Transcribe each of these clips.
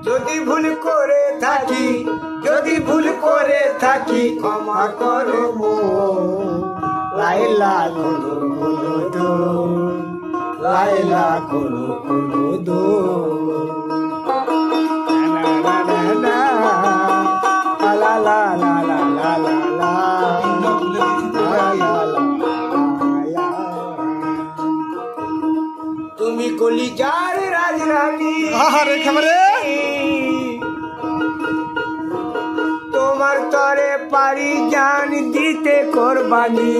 যদি ভুল করে থাকি, যদি ভুল করে থাকি ক্ষমা করো মন। লাইলা খোলো খোলো দোর, লাইলা খোলো খোলো দোর। লা লা লা লা লা লা লা লা লা। তুমি কলিজার রাজরানী, তোমার তরে পারি জান দিতে কোরবানি,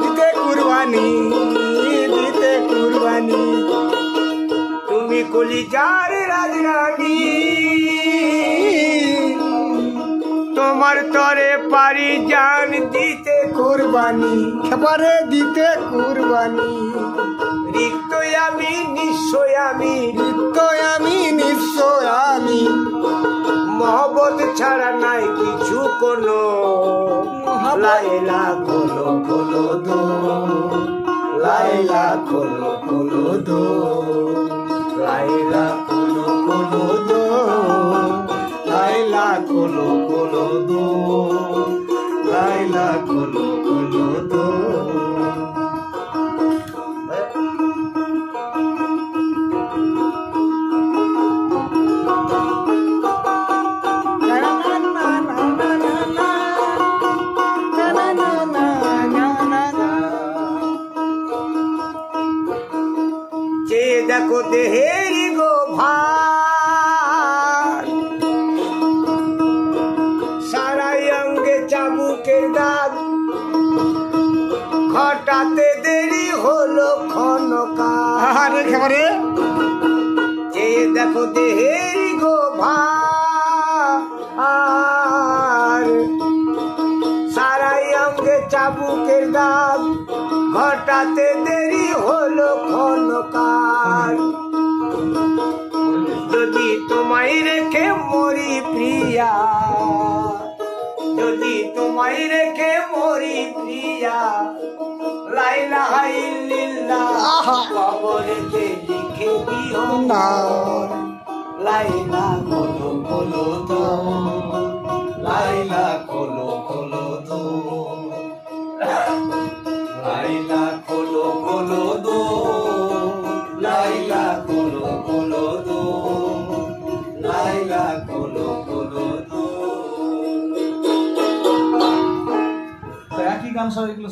দিতে কুরবানি, দিতে কুরবানি। তুমি কলিজার রাজরানী, তোমার তরে পারি জান দিতে কোরবানি, এবারে দিতে কুরবানি। রিক্ত আমি নিশ্চয় আমি, রিক্ত আমি নিশ্চয় আমি, মহব্বত ছাড়া নাই কিছু কোনো। লাইলা খোলো খোলো দোর, লাইলা খোলো খোলো দোর, লাইলা খোলো খোলো দোর, লাইলা খোলো খোলো দোর, লাইলা খোলো খোলো দোর। দেখো দেহেরি গো ভার, সারাই অঙ্গে চাবুকের দাগ, ঘটাতে দেরি হলো ক্ষণকার। যে দেখো দেহেরি গো ভার, সারাই অঙ্গে চাবুকের দাগ, ঘটাতে দেরি হলো ক্ষণকার। যদি তোমায় রেখে মরি প্রিয়া, যদি তোমায় রেখে মরি প্রিয়া, লা ইলাহা ইল্লাল্লাহ কবরেতে লিখে দিও না। লাইলা খোলো খোলো দোর, লাইলা খোলো খোলো দোর, লাইলা খোলো খোলো দোর, লাইলা খোলো খোলো দোর, লাইলা খোলো খোলো দোর। একই গান সব এগুলো।